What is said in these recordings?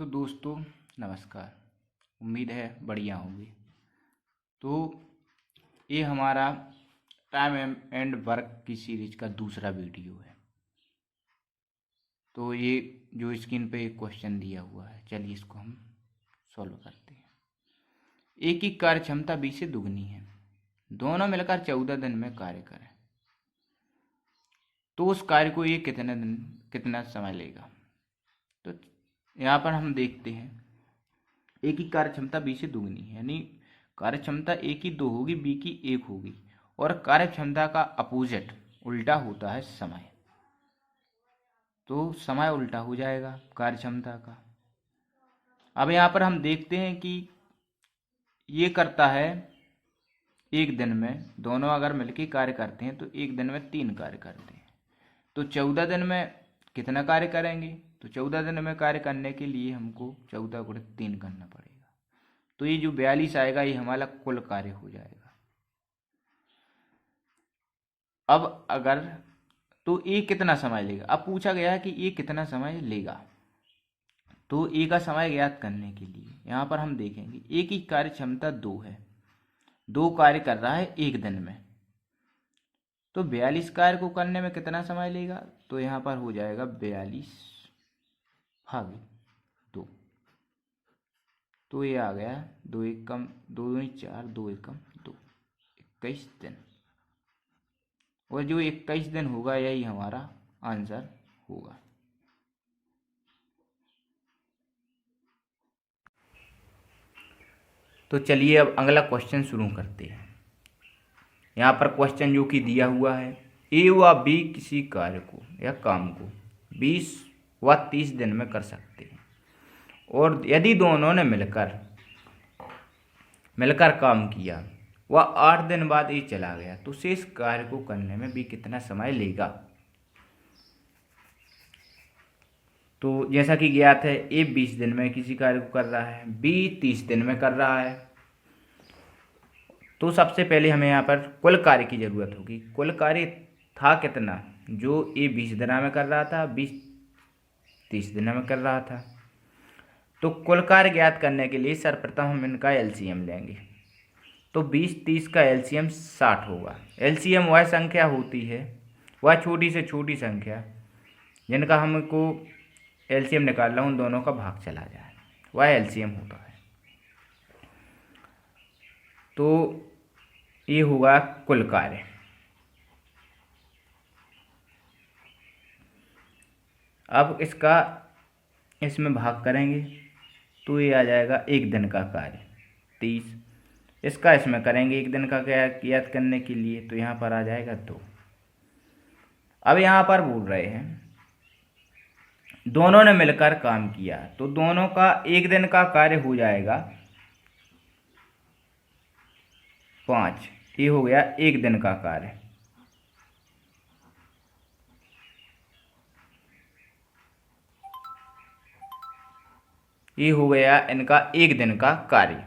तो दोस्तों नमस्कार। उम्मीद है बढ़िया होंगे। तो ये हमारा टाइम एंड वर्क की सीरीज का दूसरा वीडियो है। तो ये जो स्क्रीन पे एक क्वेश्चन दिया हुआ है, चलिए इसको हम सॉल्व करते हैं। एक की कार्य क्षमता 20 से दुगनी है, दोनों मिलकर 14 दिन में कार्य करें तो उस कार्य को ये कितना समय लेगा। तो यहाँ पर हम देखते हैं ए की कार्य क्षमता बी से दुगनी है, यानी कार्य क्षमता ए की 2 होगी, बी की 1 होगी, और कार्य क्षमता का अपोजिट उल्टा होता है समय, तो समय उल्टा हो जाएगा कार्य क्षमता का। अब यहाँ पर हम देखते हैं कि ये करता है एक दिन में, दोनों अगर मिलकर कार्य करते हैं तो एक दिन में 3 कार्य करते हैं। तो 14 दिन में कितना कार्य करेंगे, तो 14 दिन में कार्य करने के लिए हमको 14 गुणित 3 करना पड़ेगा। तो ये जो 42 आएगा ये हमारा कुल कार्य हो जाएगा। अब अगर तो ए कितना समय लेगा, अब पूछा गया है कि ये कितना समय लेगा। तो ए का समय ज्ञात करने के लिए यहाँ पर हम देखेंगे ए की कार्य क्षमता 2 है, 2 कार्य कर रहा है एक दिन में, तो 42 कार्य को करने में कितना समय लेगा, तो यहाँ पर हो जाएगा 42 भागे 2। तो ये आ गया 2 एक कम 2 दूनी 4, 2 एक कम 2, 21 दिन। और जो 21 दिन होगा यही हमारा आंसर होगा। तो चलिए अब अगला क्वेश्चन शुरू करते हैं। यहाँ पर क्वेश्चन जो कि दिया हुआ है, ए व बी किसी कार्य को या काम को 20 व 30 दिन में कर सकते हैं, और यदि दोनों ने मिलकर काम किया वह 8 दिन बाद ये चला गया तो शेष कार्य को करने में बी कितना समय लेगा। तो जैसा कि ज्ञात है ए 20 दिन में किसी कार्य को कर रहा है, बी 30 दिन में कर रहा है। तो सबसे पहले हमें यहाँ पर कुल कार्य की ज़रूरत होगी। कुल कार्य था कितना, जो ए 20 दिन में कर रहा था, 20 30 दिन में कर रहा था। तो कुल कार्य ज्ञात करने के लिए सर्वप्रथम हम इनका एलसीएम लेंगे। तो 20 30 का एलसीएम 60 होगा। एलसीएम वह संख्या होती है, वह छोटी से छोटी संख्या जिनका हमको एलसीएम निकाल रहा हूँ दोनों का भाग चला जाए, वह एलसीएम होता है। तो ये होगा कुल कार्य। अब इसमें भाग करेंगे तो ये आ जाएगा एक दिन का कार्य 30। इसका इसमें करेंगे एक दिन का ज्ञात करने के लिए, तो यहाँ पर आ जाएगा 2। अब यहाँ पर बोल रहे हैं दोनों ने मिलकर काम किया, तो दोनों का एक दिन का कार्य हो जाएगा 5। ये हो गया एक दिन का कार्य। ये हो गया इनका एक दिन का कार्य।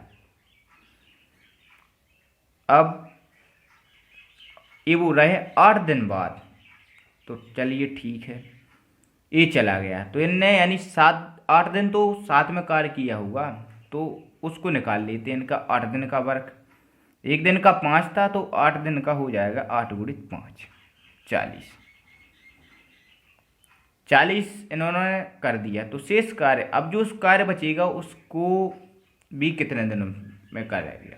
अब ये बोल रहे हैं 8 दिन बाद, तो चलिए ठीक है, ये चला गया तो इनने यानी 8 दिन तो साथ में कार्य किया होगा, तो उसको निकाल लेते हैं। इनका 8 दिन का वर्क, एक दिन का 5 था तो 8 दिन का हो जाएगा 8 गुणित 5 40 इन्होंने कर दिया। तो शेष कार्य, अब जो उस कार्य बचेगा उसको भी कितने दिनों में करेगा।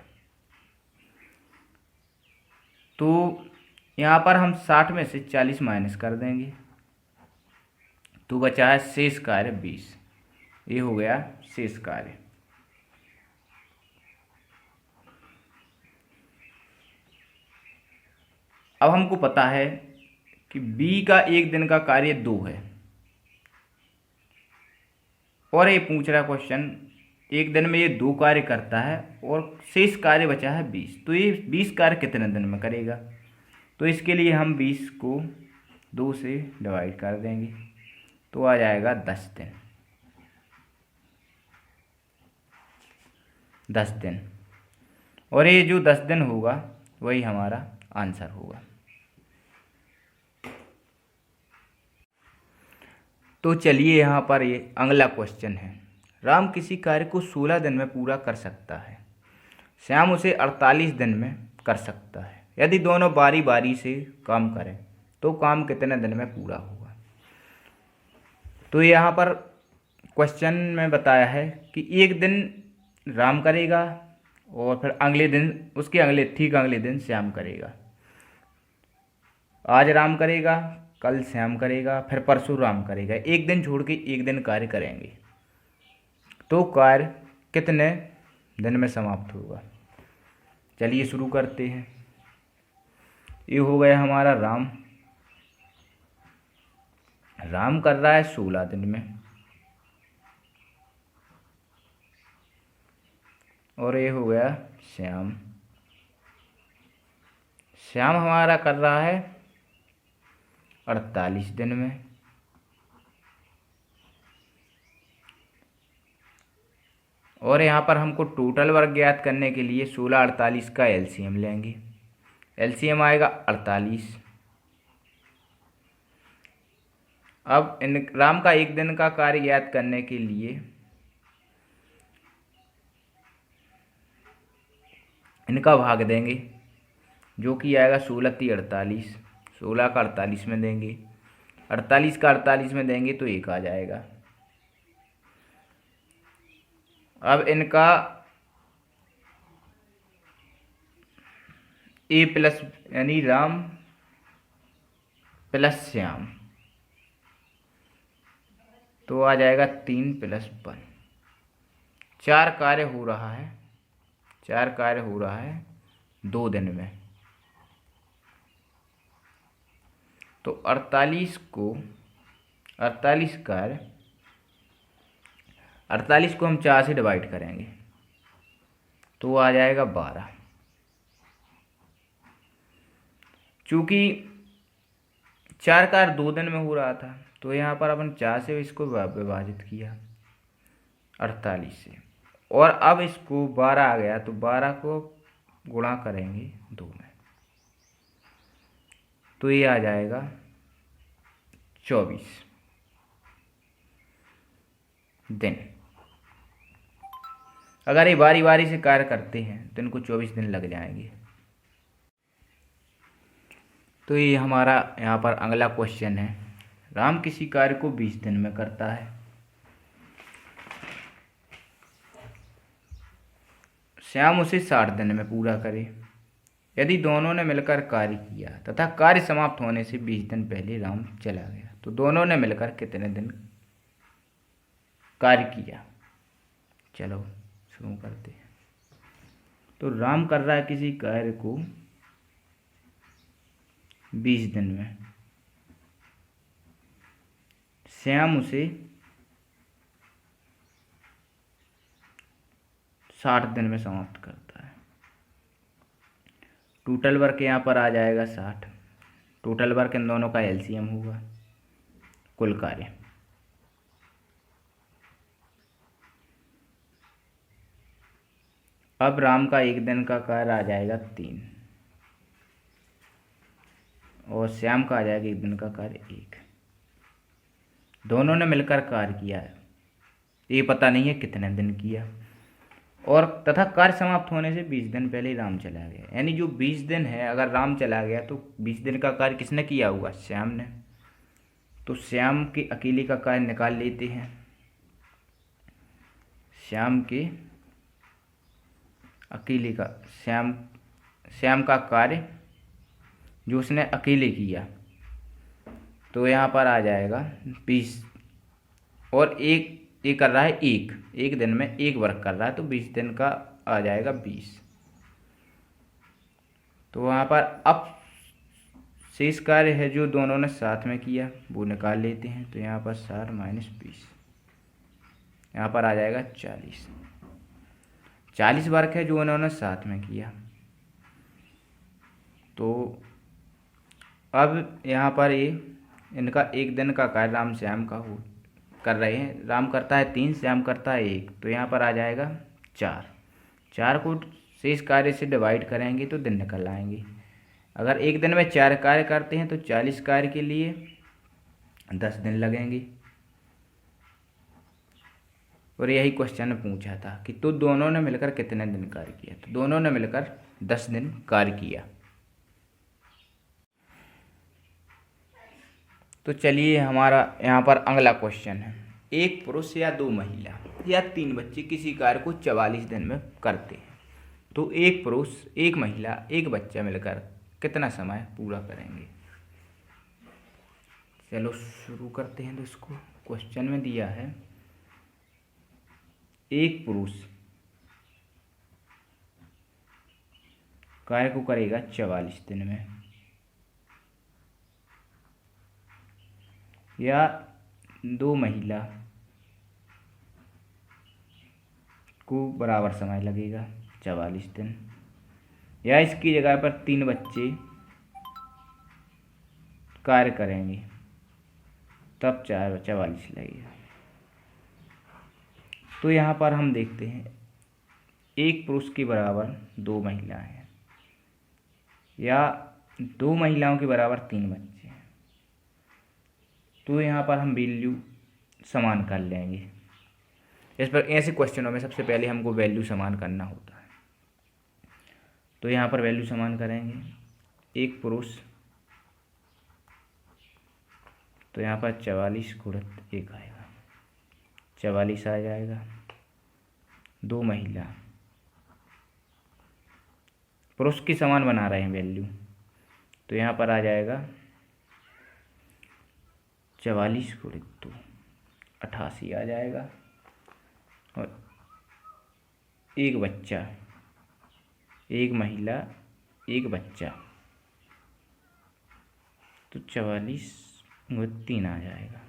तो यहाँ पर हम 60 में से 40 माइनस कर देंगे तो बचा है शेष कार्य 20। ये हो गया शेष कार्य। अब हमको पता है कि बी का एक दिन का कार्य 2 है, और ये पूछ रहा क्वेश्चन एक दिन में ये 2 कार्य करता है और शेष कार्य बचा है 20, तो ये 20 कार्य कितने दिन में करेगा। तो इसके लिए हम 20 को 2 से डिवाइड कर देंगे तो आ जाएगा 10 दिन। 10 दिन, और ये जो 10 दिन होगा वही हमारा आंसर होगा। तो चलिए यहाँ पर ये अगला क्वेश्चन है, राम किसी कार्य को 16 दिन में पूरा कर सकता है, श्याम उसे 48 दिन में कर सकता है। यदि दोनों बारी बारी से काम करें तो काम कितने दिन में पूरा होगा। तो यहाँ पर क्वेश्चन में बताया है कि एक दिन राम करेगा और फिर अगले दिन उसके अगले दिन श्याम करेगा। आज राम करेगा, कल श्याम करेगा, फिर परसों राम करेगा। एक दिन छोड़ के एक दिन कार्य करेंगे तो कार्य कितने दिन में समाप्त होगा। चलिए शुरू करते हैं। ये हो गया हमारा राम कर रहा है 16 दिन में, और ये हो गया श्याम हमारा कर रहा है 48 दिन में, और यहाँ पर हमको टोटल वर्क ज्ञात करने के लिए 16 48 का एलसीएम लेंगे। एलसीएम आएगा 48। अब इन राम का एक दिन का कार्य ज्ञात करने के लिए इनका भाग देंगे, जो कि आएगा 16 × 48। 16 का 48 में देंगे, 48 का 48 में देंगे तो 1 आ जाएगा। अब इनका ए प्लस यानी राम प्लस श्याम तो आ जाएगा 3 + 1। 4 कार्य हो रहा है, 4 कार्य हो रहा है 2 दिन में। तो 48 को 48 कार्य 48 को हम 4 से डिवाइड करेंगे तो आ जाएगा 12। चूँकि 4 कार्य 2 दिन में हो रहा था तो यहाँ पर अपन 4 से इसको विभाजित किया 48 से, और अब इसको 12 आ गया तो 12 को गुणा करेंगे 2 में तो ये आ जाएगा 24 दिन। अगर ये बारी बारी से कार्य करते हैं तो इनको 24 दिन लग जाएंगे। तो ये हमारा यहाँ पर अगला क्वेश्चन है। राम किसी कार्य को 20 दिन में करता है, श्याम उसे 60 दिन में पूरा करे। यदि दोनों ने मिलकर कार्य किया तथा कार्य समाप्त होने से 20 दिन पहले राम चला गया तो दोनों ने मिलकर कितने दिन कार्य किया। चलो शुरू करते हैं। तो राम कर रहा है किसी कार्य को 20 दिन में, श्याम उसे 60 दिन में समाप्त करता है। टोटल वर्क यहाँ पर आ जाएगा 60। टोटल वर्क इन दोनों का एलसीएम होगा, कुल कार्य। अब राम का एक दिन का कार्य आ जाएगा 3 और श्याम का आ जाएगा एक दिन का कार्य 1। दोनों ने मिलकर कार्य किया है, ये पता नहीं है कितने दिन किया, और तथा कार्य समाप्त होने से 20 दिन पहले राम चला गया। यानी जो 20 दिन है, अगर राम चला गया तो 20 दिन का कार्य किसने किया होगा, श्याम ने। तो श्याम के अकेले का कार्य निकाल लेते हैं। श्याम के अकेले का श्याम का कार्य जो उसने अकेले किया तो यहाँ पर आ जाएगा 20, और एक कर रहा है एक दिन में एक वर्क कर रहा है तो 20 दिन का आ जाएगा 20। तो वहाँ पर अब शेष कार्य है जो दोनों ने साथ में किया वो निकाल लेते हैं। तो यहाँ पर 60 - 20 यहाँ पर आ जाएगा 40 वर्क है जो उन्होंने साथ में किया। तो अब यहाँ पर ये इनका एक दिन का कार्य राम श्याम का हो कर रहे हैं। राम करता है 3, श्याम करता है 1, तो यहाँ पर आ जाएगा 4 को शेष कार्य से डिवाइड करेंगे तो दिन निकल आएंगे। अगर एक दिन में 4 कार्य करते हैं तो 40 कार्य के लिए 10 दिन लगेंगे। और यही क्वेश्चन पूछा था कि तो दोनों ने मिलकर कितने दिन कार्य किया, तो दोनों ने मिलकर 10 दिन कार्य किया। तो चलिए हमारा यहाँ पर अगला क्वेश्चन है, एक पुरुष या 2 महिला या 3 बच्चे किसी कार्य को 44 दिन में करते हैं, तो एक पुरुष, एक महिला, एक बच्चा मिलकर कितना समय पूरा करेंगे। चलो शुरू करते हैं। तो इसको क्वेश्चन में दिया है, एक पुरुष कार्य को करेगा 44 दिन में, या 2 महिला को बराबर समय लगेगा 44 दिन, या इसकी जगह पर 3 बच्चे कार्य करेंगे तब 44 लगेगा। तो यहाँ पर हम देखते हैं, एक पुरुष के बराबर 2 महिलाएं हैं, या 2 महिलाओं के बराबर 3 बच्चे हैं। तो यहाँ पर हम वैल्यू समान कर लेंगे। इस पर ऐसे क्वेश्चनों में सबसे पहले हमको वैल्यू समान करना होता है। तो यहाँ पर वैल्यू समान करेंगे, एक पुरुष, तो यहाँ पर 44 गुणित 1 आएगा, 44 आ जाएगा। 2 महिला, पुरुष की समान बना रहे हैं वैल्यू, तो यहाँ पर आ जाएगा 44 गुणित 2, 88 आ जाएगा। और एक बच्चा, एक महिला, एक बच्चा, तो 44 गुणित 3 आ जाएगा,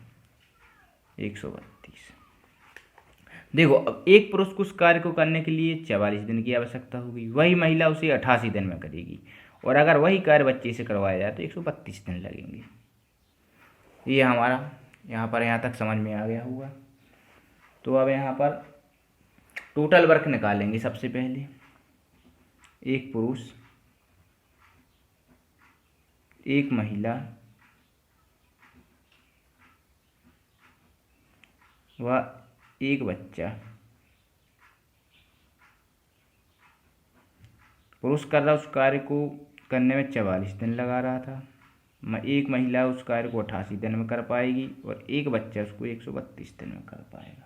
132। देखो, अब एक पुरुष को उस कार्य को करने के लिए 44 दिन की आवश्यकता होगी, वही महिला उसे 88 दिन में करेगी, और अगर वही कार्य बच्चे से करवाया जाए तो 132 दिन लगेंगे। ये हमारा यहाँ तक समझ में आ गया होगा। तो अब यहाँ पर टोटल वर्क निकालेंगे। सबसे पहले एक पुरुष, एक महिला व एक बच्चा। पुरुष कर रहा उस कार्य को करने में 44 दिन लगा रहा था, एक महिला उस कार्य को 88 दिन में कर पाएगी, और एक बच्चा उसको 132 दिन में कर पाएगा।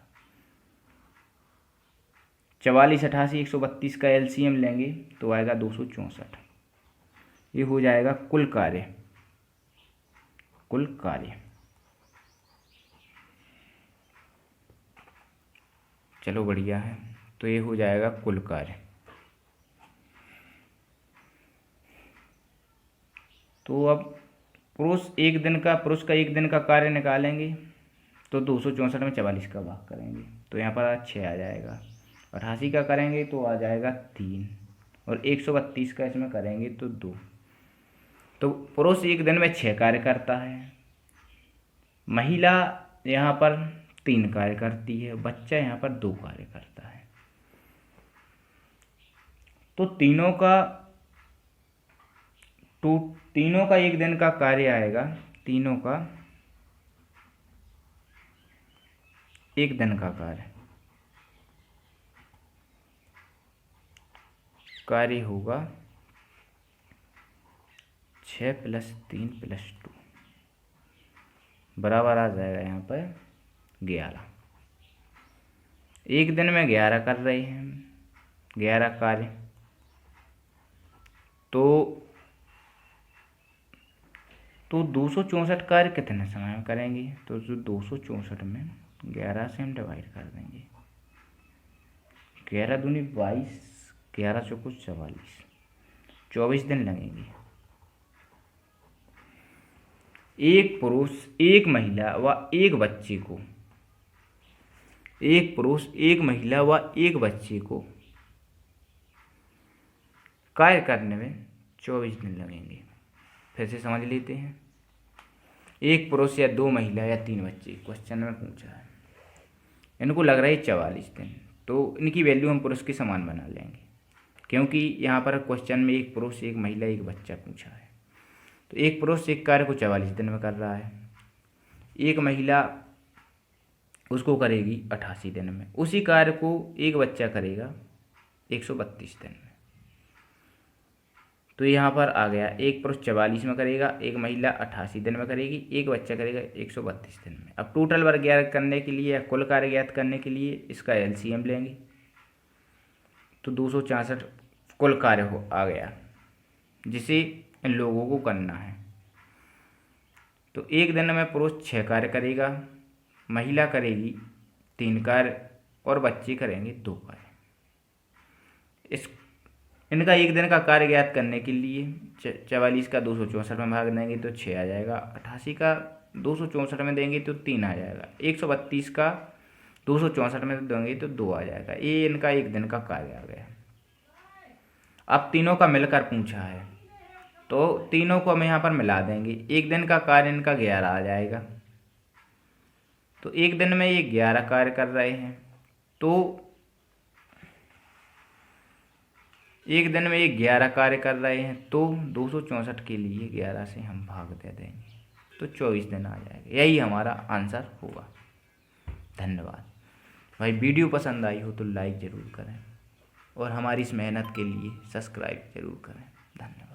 44, 88, 132 का एलसीएम लेंगे तो आएगा 264। ये हो जाएगा कुल कार्य। चलो बढ़िया है। तो ये हो जाएगा कुल कार्य। तो अब पुरुष का एक दिन का कार्य निकालेंगे, तो 264 में 44 का भाग करेंगे, तो यहाँ पर 6 आ जाएगा। 88 का करेंगे तो आ जाएगा 3, और 132 का इसमें करेंगे तो 2। तो पुरुष एक दिन में 6 कार्य करता है, महिला यहाँ पर 3 कार्य करती है, बच्चा यहाँ पर 2 कार्य करता है। तो तीनों का एक दिन का कार्य आएगा, तीनों का एक दिन का कार्य होगा 6 + 3 + 2 बराबर आ जाएगा यहाँ पर 11। एक दिन में 11 कर रहे हैं, 11 कार्य। तो 264 कार्य कितने समय में करेंगे, तो जो 264 में 11 से हम डिवाइड कर देंगे, 11 दूनी 22, 11 चौको 44, 24 दिन लगेंगे। एक पुरुष, एक महिला व एक बच्चे को, एक पुरुष, एक महिला व एक बच्चे को कार्य करने में 24 दिन लगेंगे। फिर से समझ लेते हैं। एक पुरुष या 2 महिला या 3 बच्चे क्वेश्चन में पूछा है, इनको लग रहा है 44 दिन, तो इनकी वैल्यू हम पुरुष के समान बना लेंगे, क्योंकि यहाँ पर क्वेश्चन में एक पुरुष, एक महिला, एक बच्चा पूछा है। तो एक पुरुष एक कार्य को 44 दिन में कर रहा है, एक महिला उसको करेगी 88 दिन में। उसी कार्य को एक बच्चा करेगा 132 दिन में। तो यहाँ पर आ गया, एक पुरुष 44 में करेगा, एक महिला 88 दिन में करेगी, एक बच्चा करेगा 132 दिन में। अब टोटल वर्क ज्ञात करने के लिए या कुल कार्य ज्ञात करने के लिए इसका एलसीएम लेंगे, तो 264 कुल कार्य हो आ गया जिसे इन लोगों को करना है। तो एक दिन में पुरुष 6 कार्य करेगा, महिला करेगी 3 कार्य और बच्चे करेंगे 2 कार्य। इस इनका एक दिन का कार्य ज्ञात करने के लिए 44 का 264 में भाग देंगे तो 6 आ जाएगा, 88 का 264 में देंगे तो 3 आ जाएगा, 132 का 264 में देंगे तो 2 आ जाएगा। ये इनका एक दिन का कार्य आ गया। अब तीनों का मिलकर पूछा है तो तीनों को हम यहाँ पर मिला देंगे। एक दिन का कार्य इनका 11 आ जाएगा। तो एक दिन में ये 11 कार्य कर रहे हैं, तो एक दिन में ये 11 कार्य कर रहे हैं, तो 264 के लिए 11 से हम भाग दे देंगे तो 24 दिन आ जाएगा। यही हमारा आंसर होगा। धन्यवाद भाई। वीडियो पसंद आई हो तो लाइक ज़रूर करें और हमारी इस मेहनत के लिए सब्सक्राइब ज़रूर करें। धन्यवाद।